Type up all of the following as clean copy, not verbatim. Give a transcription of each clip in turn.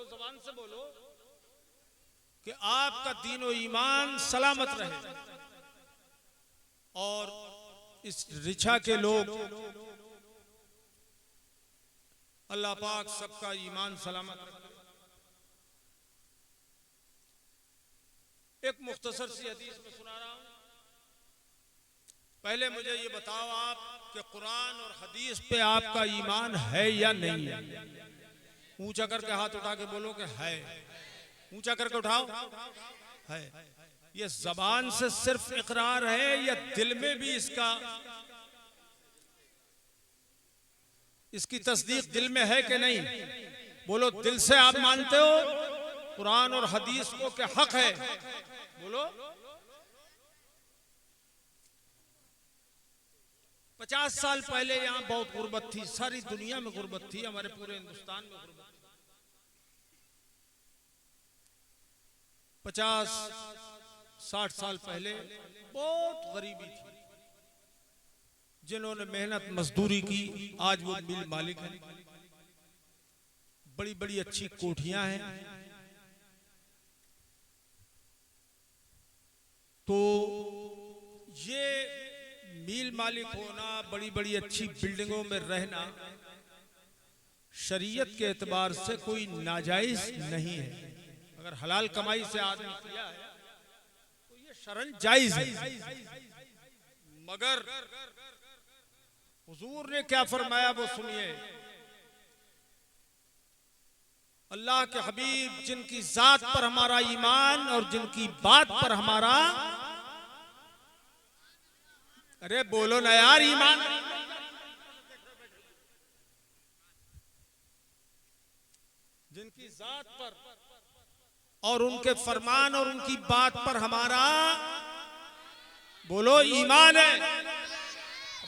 जुबान से बोलो कि आपका दीन और ईमान सलामत रहे और इस ऋचा के लोग, अल्लाह पाक सबका ईमान सलामत रखे। एक मुख्तसर सी हदीस में सुना रहा हूं। पहले मुझे ये बताओ आप कि कुरान और हदीस पे आपका ईमान है या नहीं है? ऊंचा करके हाथ उठा के बोलो कि है। ऊंचा करके उठाओ, है। ये जबान से सिर्फ इकरार है या दिल में भी इसकी तस्दीक दिल में है कि नहीं? बोलो, दिल से आप मानते हो कुरान और हदीस को कि हक है? बोलो। 50 साल पहले यहां बहुत गुर्बत थी, सारी दुनिया में गुर्बत थी, हमारे पूरे हिंदुस्तान में गुर्बत थी। 50-60 साल पहले बहुत गरीबी थी। जिन्होंने मेहनत मजदूरी की आज वो मिल मालिक हैं, बड़ी बड़ी अच्छी कोठियां हैं। तो ये मिल मालिक होना, बड़ी बड़ी अच्छी बिल्डिंगों में रहना शरीयत के एतबार से कोई नाजायज नहीं है। अगर हलाल कमाई से आदमी किया है तो ये शरन जायज है। मगर हुजूर ने क्या फरमाया वो सुनिए। अल्लाह के हबीब जिनकी जात पर हमारा ईमान और जिनकी बात पर हमारा, अरे बोलो ना यार, ईमान, जिनकी जात पर और उनके फरमान और उनकी बात पर हमारा, बोलो, ईमान है।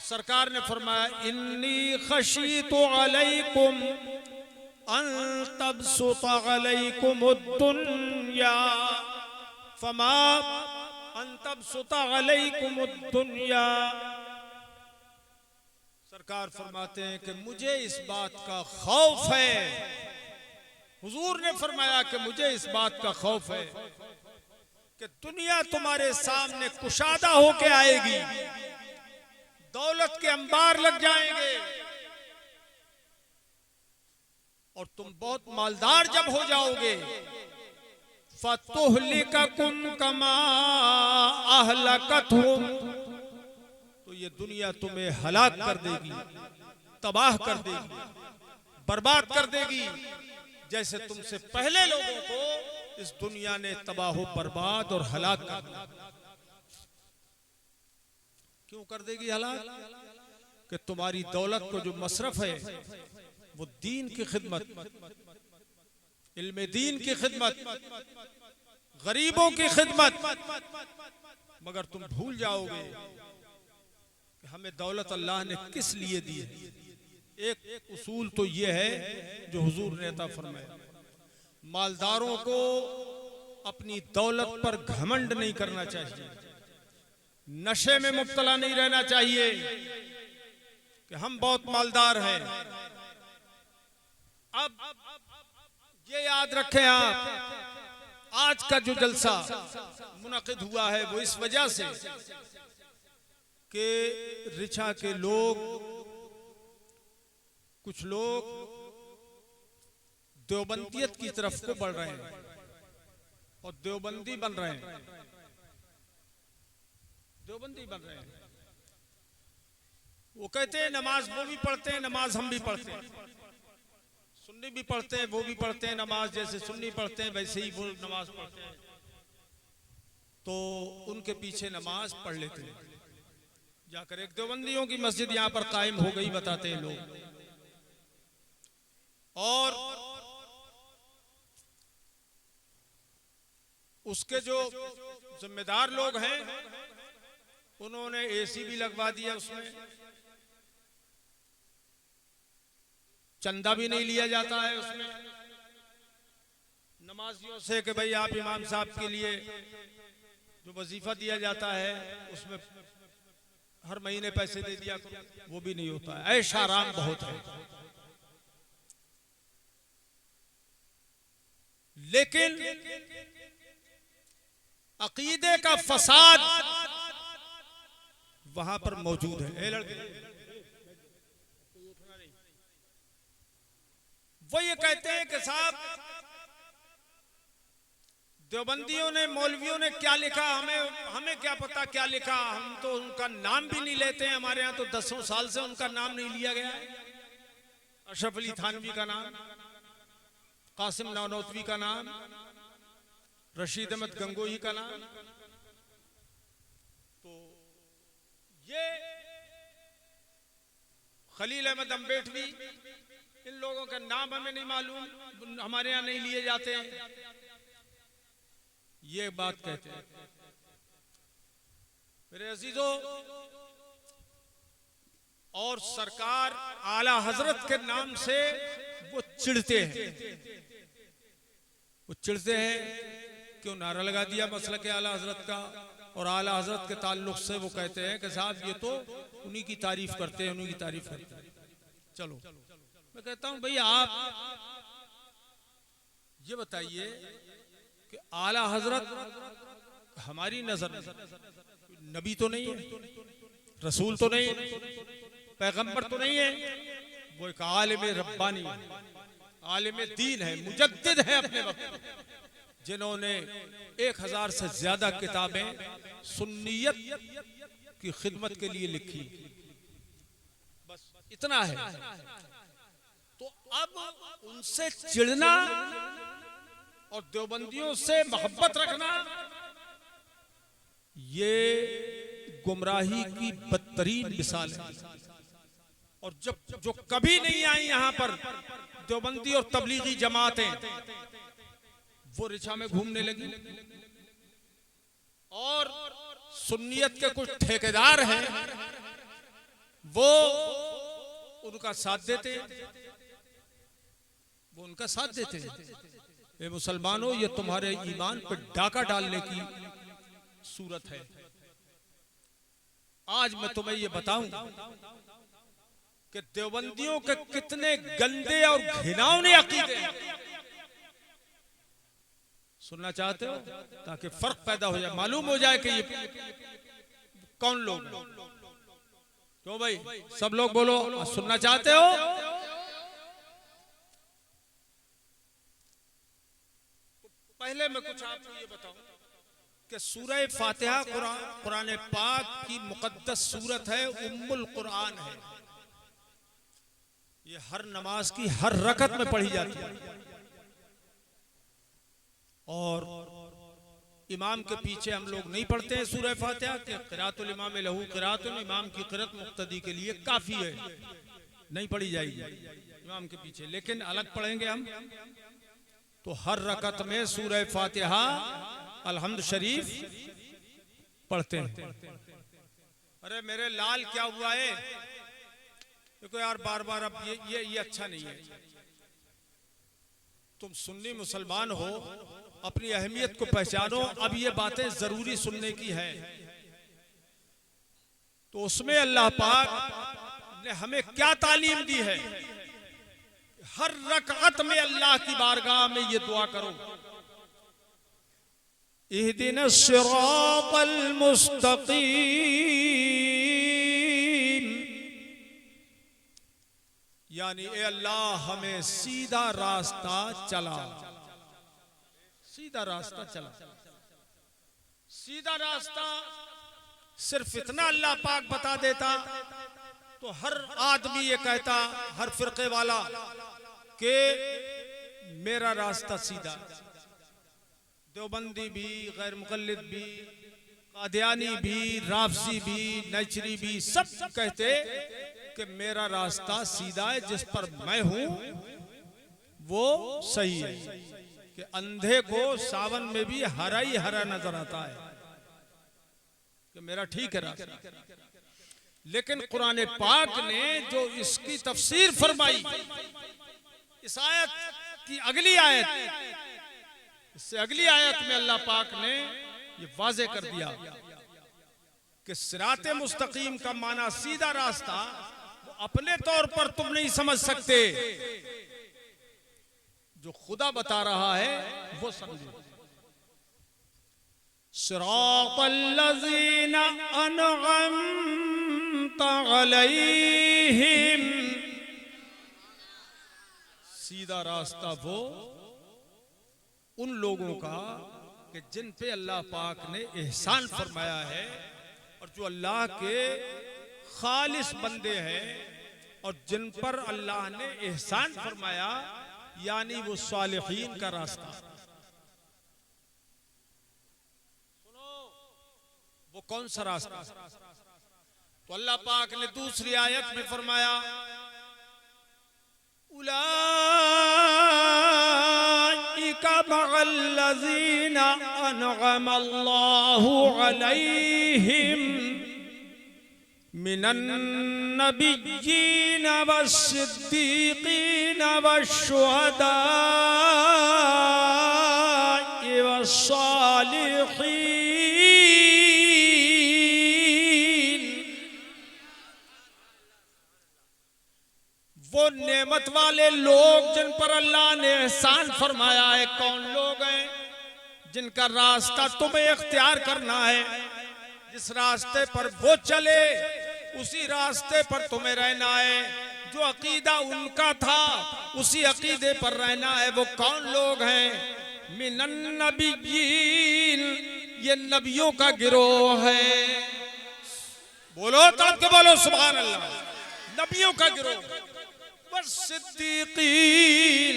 सरकार ने फरमाया, इन्नी खशीतु अलैकुम अन तबसुत अलैकुमुद्दुन्या फमा अन तबसुत अलैकुमुद्दुन्या। सरकार फरमाते हैं कि मुझे इस बात का खौफ है, हुजूर ने फरमाया कि मुझे इस बात का खौफ है कि दुनिया तुम्हारे सामने कुशादा होके आएगी, दौलत के अंबार लग जाएंगे और तुम बहुत मालदार जब हो जाओगे, फतुहलिककुम कमा अहलकतहुम, तो ये दुनिया तुम्हें हलाक कर देगी, तबाह कर देगी, बर्बाद कर देगी, जैसे तुमसे पहले लोगों को इस दुनिया ने तबाह बर्बाद और हलाक कर दिया। क्यों कर देगी हलाक? कि तुम्हारी दौलत को जो मसरफ है वो दीन की खिदमत, इल्म दीन की खिदमत, गरीबों की खिदमत, मगर तुम भूल जाओगे कि हमें दौलत अल्लाह ने किस लिए दी है। एक उसूल तो ये है जो हुजूर ने अता फरमाया, मालदारों को अपनी दौलत पर घमंड नहीं करना चाहिए, नशे में मुब्तला नहीं रहना चाहिए कि हम बहुत मालदार हैं। अब ये याद रखें आप, आज का जो जलसा मुनक़िद हुआ है वो इस वजह से कि ऋचा के लोग, कुछ लोग देवबंदियत की तरफ को बढ़ रहे हैं और देवबंदी बन रहे हैं, देवबंदी बन रहे हैं। वो कहते हैं नमाज वो भी पढ़ते हैं, नमाज हम भी पढ़ते हैं, सुन्नी भी पढ़ते हैं वो भी पढ़ते हैं, नमाज जैसे सुन्नी पढ़ते हैं वैसे ही वो नमाज पढ़ते हैं। तो उनके पीछे नमाज पढ़ लेते हैं जाकर। एक देवबंदियों की मस्जिद यहां पर कायम हो गई बताते हैं लोग, और उसके जो जिम्मेदार लोग हैं उन्होंने एसी भी लगवा दिया, उसमें चंदा भी नहीं लिया जाता है उसमें नमाजियों से कि भाई आप इमाम साहब के लिए जो वजीफा दिया जाता है उसमें हर महीने पैसे दे दिया करो, वो भी नहीं होता है। ऐश आराम बहुत है। लेकिन अकीदे का फसाद वहां पर मौजूद है। वो ये कहते हैं कि साहब देवबंदियों ने, मौलवियों ने क्या लिखा, हमें क्या पता क्या लिखा, हम तो उनका नाम भी नहीं लेते हैं। हमारे यहाँ तो 10 साल से उनका नाम नहीं लिया गया है। अशरफ अली थानवी का नाम, कासिम नानोतवी का नाम, रशीद अहमद गंगोही का नाम, तो ये खलील अहमद अम्बेडवी, इन लोगों का नाम हमें नहीं मालूम, हमारे यहाँ नहीं लिए जाते हैं। ये बात कहते हैं। मेरे अजीजों, और सरकार आला हजरत के नाम से वो चिढ़ते हैं। वो चिढ़ते हैं क्यों नारा लगा दिया मसलक के आला हजरत का, और आला हजरत के ताल्लुक से वो कहते हैं कि साहब ये तो उन्हीं की तारीफ करते हैं, उन्हीं की तारीफ करते हैं। चलो मैं कहता हूं भाई, आप ये बताइए कि आला हजरत हमारी नजर में नबी तो नहीं है, रसूल तो नहीं है, पैगंबर तो नहीं है। वो एक आलिम रब्बानी, आलिम दीन है, मुजद्दिद है अपने वक्त, जिन्होंने 1000 से ज्यादा किताबें सुन्नियत की खिदमत के लिए लिखी। बस इतना है। तो अब उनसे चिढ़ना और देवबंदियों से मोहब्बत रखना, ये गुमराही की बदतरीन मिसाल है। और जब जो कभी नहीं आई यहां पर देवबंदी और तबलीगी जमातें, वो रिछा में घूमने लगी, और सुन्नियत के कुछ ठेकेदार हैं, वो उनका साथ देते, वो उनका साथ देते। ये मुसलमानों, ये तुम्हारे ईमान पर डाका डालने की सूरत है। आज मैं तुम्हें ये बताऊं कि देवबंदियों के कितने गंदे और घिनौने अकीदे हैं। सुनना चाहते हो ताकि फर्क पैदा हो जाए, मालूम हो जाए कि ये कौन लोग हैं। क्यों भाई, सब लोग बोलो, सुनना चाहते हो? पहले मैं कुछ आपको ये बताऊं कि सूरह फातिहा कुरान पाक की मुकद्दस सूरत है, उम्मुल कुरान है। ये हर नमाज की हर रकत में पढ़ी जाती है, और इमाम के पीछे हम लोग नहीं पढ़ते हैं सूरह फातिहा के। क़िराअतुल इमाम लहू क़िराअतुन, इमाम की क़िराअत मुक्तदी के लिए काफी है, नहीं पढ़ी जाएगी इमाम के पीछे। लेकिन अलग पढ़ेंगे हम, तो हर रकत में सूरह फातिहा अलहम्द शरीफ पढ़ते हैं। अरे मेरे लाल क्या हुआ है, देखो यार बार बार अब ये अच्छा नहीं है। तुम सुन्नी मुसलमान हो, अपनी अहमियत को पहचानो। अब ये बातें जरूरी सुनने की है, तो उसमें अल्लाह पाक ने हमें क्या तालीम दी है। हर रकअत में अल्लाह की बारगाह में ये दुआ करो, इहदिनस सिरातल मुस्तकीम, यानी ए अल्लाह हमें सीधा रास्ता चला, सीधा रास्ता चला। सीधा रास्ता सिर्फ इतना अल्लाह पाक बता देता तो हर आदमी ये कहता, हर फिरके वाला, कि मेरा रास्ता सीधा। देवबंदी भी, गैर मुक़ल्लिद भी, कादियानी भी, राफजी भी, नैचरी भी, सब कहते कि मेरा रास्ता सीधा है, जिस पर मैं हूं वो सही है। कि अंधे को सावन में भी हरा ही हरा नजर आता है, कि मेरा ठीक है रास्ता। लेकिन कुरान पाक ने जो इसकी तफसीर फरमाई, इस आयत की अगली आयत, इससे अगली आयत में अल्लाह पाक ने ये वाज़े कर दिया कि सिराते मुस्तकीम का माना सीधा रास्ता। अपने तौर पर तुम नहीं समझ सकते, जो खुदा बता रहा है वो समझो। सिरातल्लज़ीना अनअमता अलैहिम, सीधा रास्ता वो उन लोगों का कि जिन पे अल्लाह पाक ने एहसान फरमाया है, और जो अल्लाह के खालिस बंदे हैं और जिन पर अल्लाह ने एहसान फरमाया, यानी वो सालिहीन का रास्ता। सुनो वो कौन सा रास्ता? तो अल्लाह पाक ने दूसरी आयत में फरमाया, उलाइका मअल्लज़ीना अनअमल्लाहु अलैहिम मिनन नबिय्यीन वस्सिद्दीक़ीन वश्शुहदाኢ वस्सालिहीन। वो नेमत वाले लोग जिन पर अल्लाह ने एहसान फरमाया है, कौन लोग हैं? जिनका रास्ता तुम्हें इख्तियार करना है, जिस रास्ते पर वो चले उसी रास्ते पर तुम्हें रहना है, जो अकीदा उनका था उसी अकीदे पर रहना है। वो कौन लोग हैं? मिनन नबिय्यीन, ये नबियों का गिरोह है। बोलो तब के बोलो सुभान अल्लाह। नबियों का गिरोह। वस्सिद्दीक़ीन,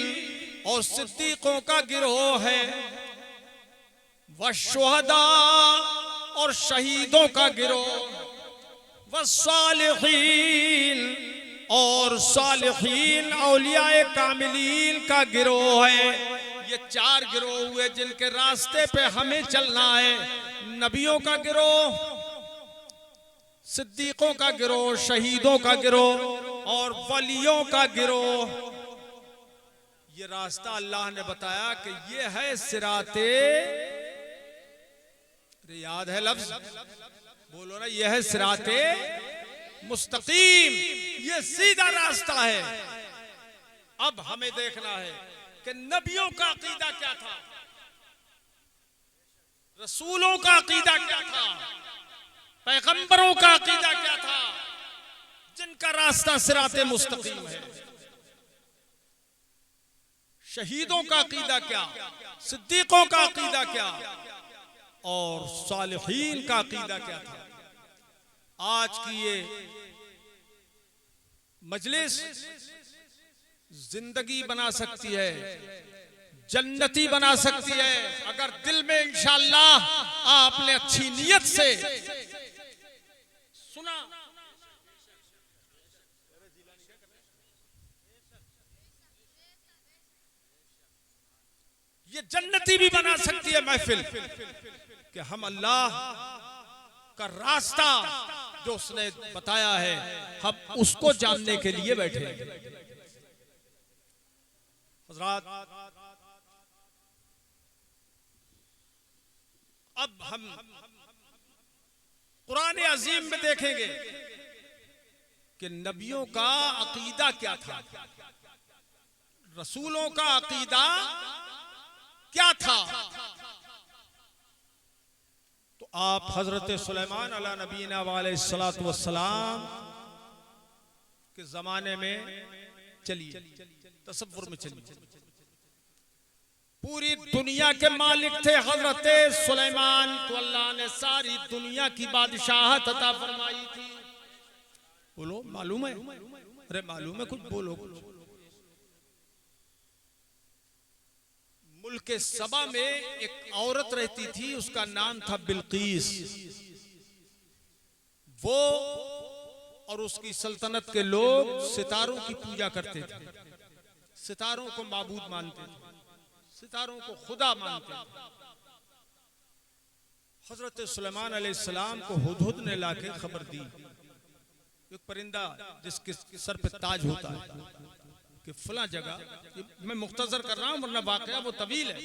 और सिद्दीकों का गिरोह है। वश्शुहदा, और शहीदों का गिरोह। वस्सालिहीन, और सालिहीन औलियाए कामिलीन का गिरोह है। ये चार गिरोह हुए जिनके रास्ते पे हमें चलना है। नबियों का गिरोह, सिद्दीकों का गिरोह, शहीदों का गिरोह और वलियों का गिरोह। ये रास्ता अल्लाह ने बताया कि ये है सिराते, याद है लफ्ज? बोलो ना, ये है सिराते मुस्तकीम, ये सीधा रास्ता है। अब हमें देखना है कि नबियों का अकीदा क्या था, रसूलों का अकीदा क्या था, पैगंबरों का अकीदा क्या था, जिनका रास्ता सिराते मुस्तकीम है। शहीदों का अकीदा क्या, सिद्दीकों का अकीदा क्या, और सालिहीन का अकीदा क्या था। आज की ये मजलिस जिंदगी बना सकती है, जन्नती बना सकती है, अगर दिल में इंशाअल्लाह आपने अच्छी नियत से सुना। ये जन्नती भी बना सकती है महफिल कि हम अल्लाह का रास्ता जो उसने बताया है हम उसको जानने के लिए बैठे। हज़रात, अब हम कुरान अजीम में देखेंगे कि नबियों का अकीदा क्या था, रसूलों का अकीदा क्या था। तो आप हजरत सुलेमान अला नबीना अलैहिस्सलातु वस्सलाम के जमाने में चलिए, तसव्वुर में चलिए। पूरी दुनिया के मालिक थे हजरत सुलेमान को अल्लाह ने सारी दुनिया की बादशाहत अता फरमाई थी। बोलो मालूम है? अरे मालूम है, कुछ बोलो। मुल्क सबा में एक औरत रहती थी, उसका नाम था बिल्कीस। वो और उसकी सल्तनत के लोग सितारों की पूजा करते थे, सितारों को माबूद मानते थे, सितारों को खुदा मानते थे। हजरत सुलेमान अलैहिस्सलाम को हुदहुद ने लाके खबर दी, एक परिंदा जिसके सर पे ताज होता है, कि फला जगह, मैं मुख्तसर कर रहा हूं वरना वाकया वो तवील है।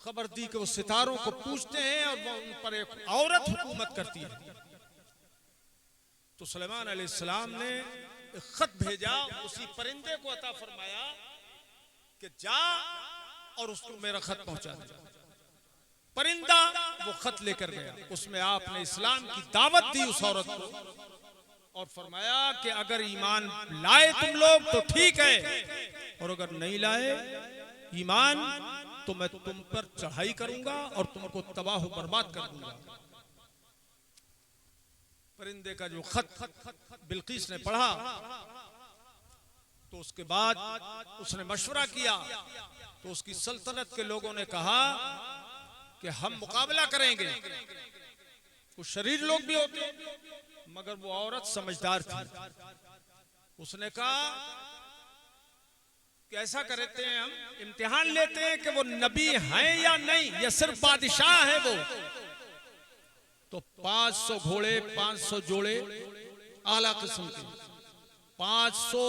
खबर दी कि वो सितारों को पूछते हैं और वो उन पर एक औरत हुकूमत करती है। तो सुलेमान अलैहिस्सलाम ने एक खत भेजा, उसी परिंदे को अता फरमाया कि जा और उसको मेरा खत पहुंचा दे। परिंदा वो खत लेकर गया, उसमें आपने इस्लाम की दावत दी उस औरत को और फरमाया कि अगर ईमान लाए तुम लोग तो ठीक है, और अगर नहीं लाए ईमान तो मैं तुम पर चढ़ाई करूंगा और तुमको तबाह बर्बाद कर दूंगा। परिंदे का जो खत बिल्किस ने पढ़ा तो उसके बाद उसने मशवरा किया, तो उसकी सल्तनत के लोगों ने कहा कि हम मुकाबला करेंगे। कुछ शरीर लोग भी होते, मगर वो औरत समझदार थी। उसने कहा कि ऐसा करते हैं, हम इम्तिहान लेते हैं कि वो नबी हैं या नहीं, या सिर्फ बादशाह है वो। तो 500 घोड़े, 500 जोड़े आला किस्म के, 500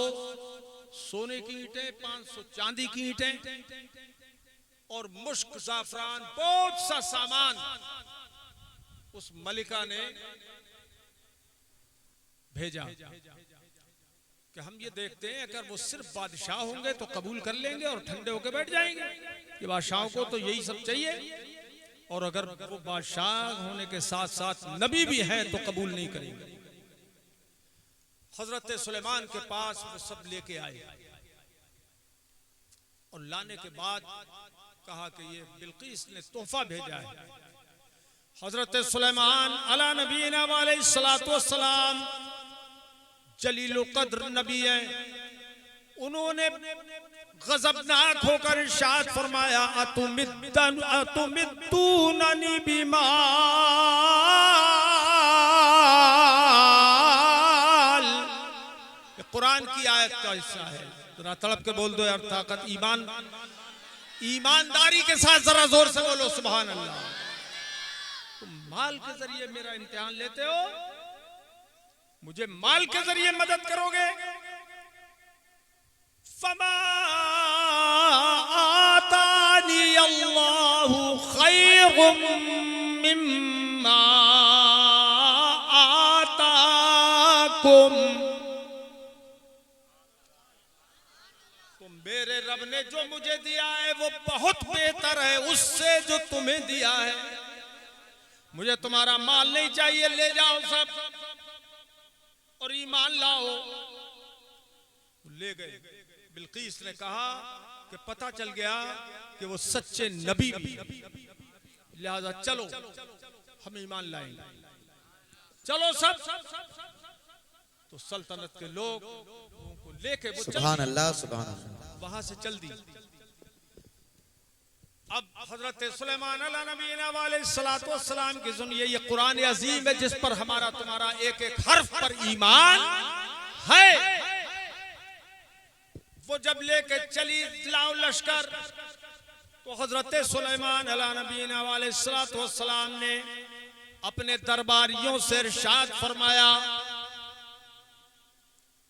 सोने की ईंटें, 500 चांदी की ईंटें और मुश्क, ज़ाफ़रान, बहुत सा सामान उस मलिका ने भेजा कि हम ये देखते हैं अगर वो सिर्फ बादशाह होंगे तो कबूल कर लेंगे और ठंडे होकर बैठ जाएंगे, कि बादशाहों को तो यही सब चाहिए, और अगर वो बादशाह होने के साथ साथ नबी भी हैं तो कबूल नहीं करेंगे। हजरत सुलेमान के पास वो सब लेके आए और लाने के बाद कहा कि ये बिल्किस ने तोहफा भेजा है। हजरत सुलेमान अला नबीना अलैहिस्सलातु वस्सलाम जलील कद्र नबी है, उन्होंने गजबनाक होकर इरशाद फरमाया अतुमिद्दूननी बिमाल। कुरान की आयत का हिस्सा है, जरा तड़प के बोल दो यार, ताकत ईमानदारी के साथ जरा जोर से बोलो सुभान अल्लाह। तुम माल के जरिए मेरा इम्तिहान लेते हो, मुझे माल के जरिए मदद करोगे। फमा आतानी अल्लाहु खैरुम मिम्मा आताकुम। तो मेरे रब ने जो मुझे दिया है वो बहुत बेहतर है उससे जो तुम्हें दिया है। मुझे तुम्हारा माल नहीं चाहिए, ले जाओ सब और ईमान लाओ। ले गए। बिल्किस ने कहा कि पता चल गया कि वो सच्चे नबी भी, लिहाजा चलो हम ईमान लाएंगे, चलो सब। तो सल्तनत के लोग को लेके वो सुभान अल्लाह सुभान अल्लाह वहां से चल दी। अब हजरत सुलेमान अला नबीना अलैहिस्सलातु वस्सलाम की सुनिए, ये कुरान अजीम है जिस पर हमारा तुम्हारा एक एक हर्फ पर ईमान है। वो जब लेके चली लाओ लश्कर, तो हजरत सुलेमान अला नबीना अलैहिस्सलातु वस्सलाम ने अपने दरबारियों से इरशाद फरमाया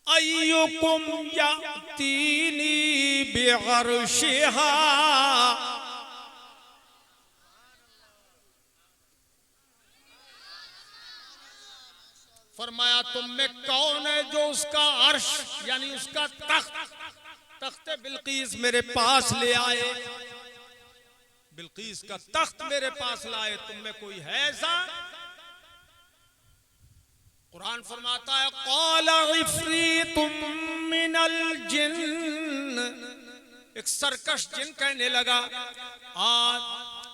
अय्युकुम यातीनी बिअर्शिहा। फरमाया तुम में कौन है जो उसका अर्श यानी उसका तख्त बिल्किस मेरे पास ले आए, बिल्किस का तख्त मेरे पास लाए। तुम में कोई है ऐसा? कुरान फरमाता है क़ाला इफ़रीतुम मिनल जिन्न, एक सरकश जिन कहने लगा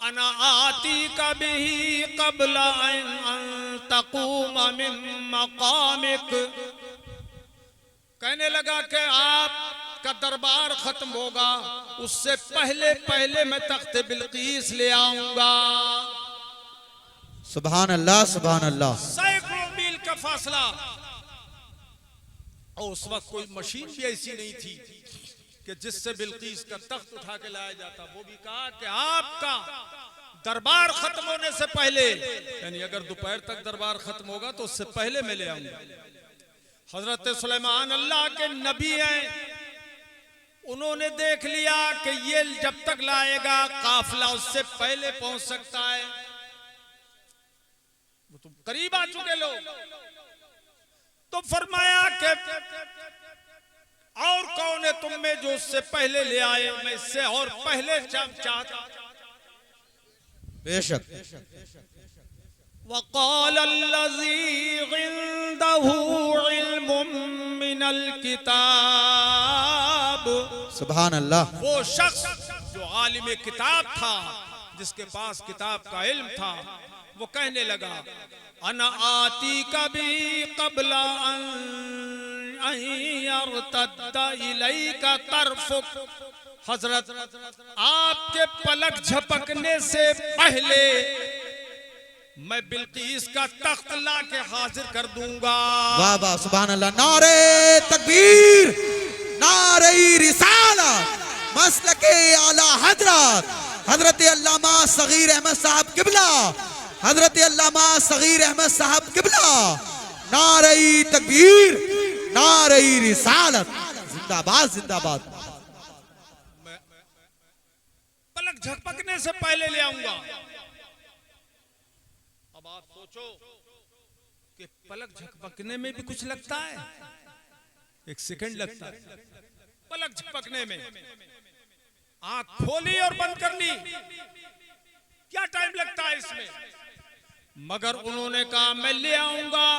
अना आती कभी क़ब्ला अन तक़ूम मिन मक़ामिक। कहने लगा कि आपका दरबार खत्म होगा उससे पहले पहले मैं तख्त बिल्किस ले आऊंगा। सुभान अल्लाह सुभान अल्लाह। सैकड़ों मील का फासला, और उस वक्त कोई मशीन भी ऐसी नहीं थी कि जिससे बिल्किस का तख्त उठा के लाया जाता। वो भी कहा कि आपका दरबार खत्म होने से पहले, यानी अगर दोपहर तक दरबार खत्म होगा तो उससे पहले मैं ले आऊंगा। हजरत सुलेमान अल्लाह के नबी हैं, उन्होंने देख लिया कि ये जब तक लाएगा काफिला उससे पहले पहुंच सकता है। वो तो करीब आ चुके लोग। तो फरमाया कि और कौन है तुम में जो उससे पहले ले आए, मैं इससे और पहले चाहता। बेशक। वक़ाल अल्लज़ी इंदहु इल्मुम मिनल किताब, सुभान अल्लाह। वो शख्स जो आलिम किताब था, जिसके पास किताब का इल्म था, वो कहने लगा अना आती कभी क़ब्ला अन यरतद्दा इलैका तरफुक, हजरत आपके पलक झपकने से पहले मैं बिल्कीस का तख्त ला के हाजिर कर दूंगा। वाह वाह सुभान अल्लाह। नारे तकबीर, नारे रिसालत, मसलके आला हजरत हजरत अल्लामा सगीर अहमद साहब किबला, हजरत अल्लामा सगीर अहमद साहब किबला, नारे तकबीर, नारे रिसालत, जिंदाबाद जिंदाबाद। पलक झपकने से पहले ले आऊंगा। अब आप सोचो कि पलक झपकने में भी कुछ लगता है, एक सेकंड लगता है पलक झपकने में। आंख खोली और बंद कर ली, क्या टाइम लगता है इसमें। मगर उन्होंने कहा मैं ले आऊंगा।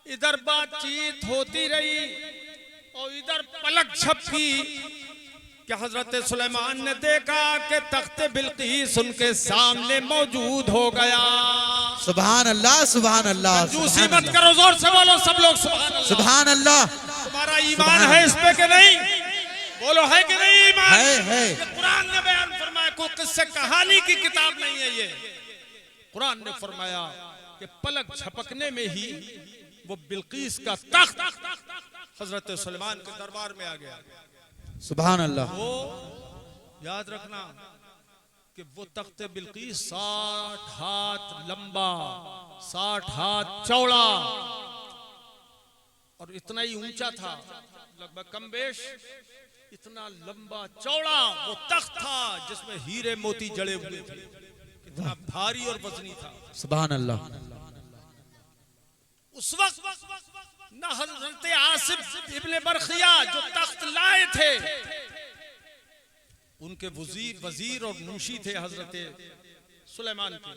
इधर बातचीत होती रही और इधर पलक झपकी कि हजरत सुलेमान ने देखा कि तख्ते बिल्कीस उनके सामने मौजूद हो गया। सुभान अल्लाह सुभान अल्लाह। कंजूसी मत करो, जोर से बोलो सब लोग सुभान अल्लाह। तुम्हारा ईमान है इस पे कि नहीं? बोलो है कि नहीं ईमान? है। कुरान ने बयान फरमाया, कोई किस्से कहानी की किताब नहीं है ये। कुरान ने फरमाया कि पलक झपकने में ही वो बिल्कीस का तख्त हजरत सुलेमान के दरबार में आ गया। सुभान अल्लाह। वो याद रखना कि वो तख्ते बिल्कीस 60 हाथ लंबा, 60 हाथ चौड़ा और इतना ही ऊंचा था, लगभग कमबेश इतना लंबा चौड़ा वो तख्त था जिसमें हीरे मोती जड़े हुए थे। कितना भारी और वजनी था। सुभान अल्लाह। उस वक्त न हजरत आसिफ इब्ने बरखिया जो तख्त लाए थे, उनके वजीर और मुंशी थे हजरत सुलेमान के,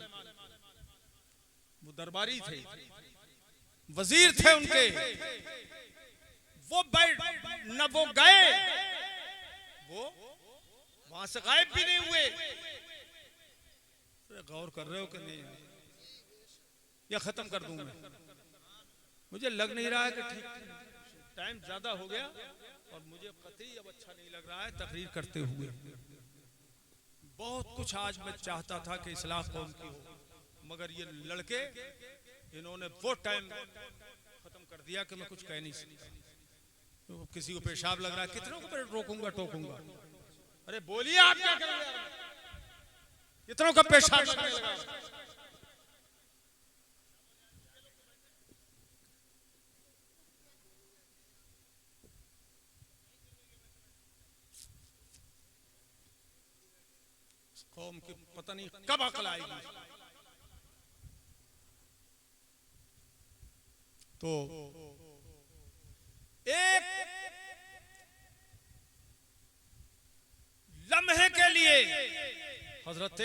वो दरबारी थे, वजीर थे उनके। वो न वो गए, वो वहां से गायब भी नहीं हुए। गौर कर रहे हो कि नहीं? या खत्म कर दूं मैं? मुझे लग नहीं रहा है कि ठीक टाइम ज्यादा हो गया और मुझे कतई अब अच्छा नहीं लग रहा है तकरीर करते हुए। बहुत कुछ आज मैं चाहता था कि इस्लाह कौम की हो, मगर ये लड़के इन्होंने वो टाइम खत्म कर दिया कि मैं कुछ कह नहीं सकता। तो किसी को पेशाब लग रहा है, कितनों को रोकूंगा टोकूंगा? अरे बोलिए आप क्या करेंगे? कितनों का पेशाब लगने लगा? कौम की पता नहीं कब अकल आएगी। तो एक लम्हे के लिए हजरत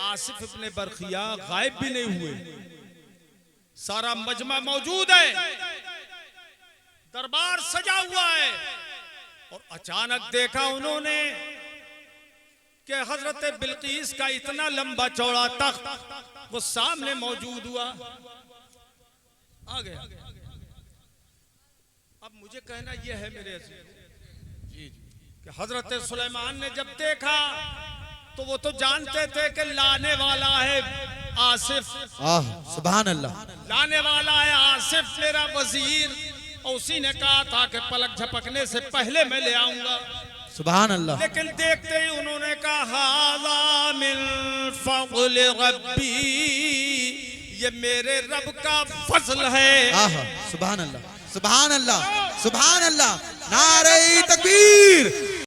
आसिफ इब्ने बरखिया गायब भी नहीं हुए। सारा मजमा मौजूद है, दरबार सजा हुआ है, और अचानक देखा उन्होंने कि हजरत बिल्कीस का इतना लंबा चौड़ा तख्त वो सामने मौजूद हुआ। आ गया। अब मुझे कहना यह है मेरे अजीज कि हजरत सुलेमान ने जब देखा तो वो तो जानते थे कि लाने वाला है आसिफ। सुभान अल्लाह। लाने वाला है आसिफ मेरा वजीर, और उसी ने कहा था कि पलक झपकने से पहले मैं ले आऊंगा। सुभान अल्लाह। लेकिन देखते ही उन्होंने कहा हाज़ा मिन फ़ज़्ल रब्बी, ये मेरे रब का फजल है। सुभान अल्लाह सुभान अल्लाह सुभान अल्लाह। नारे तकबीर,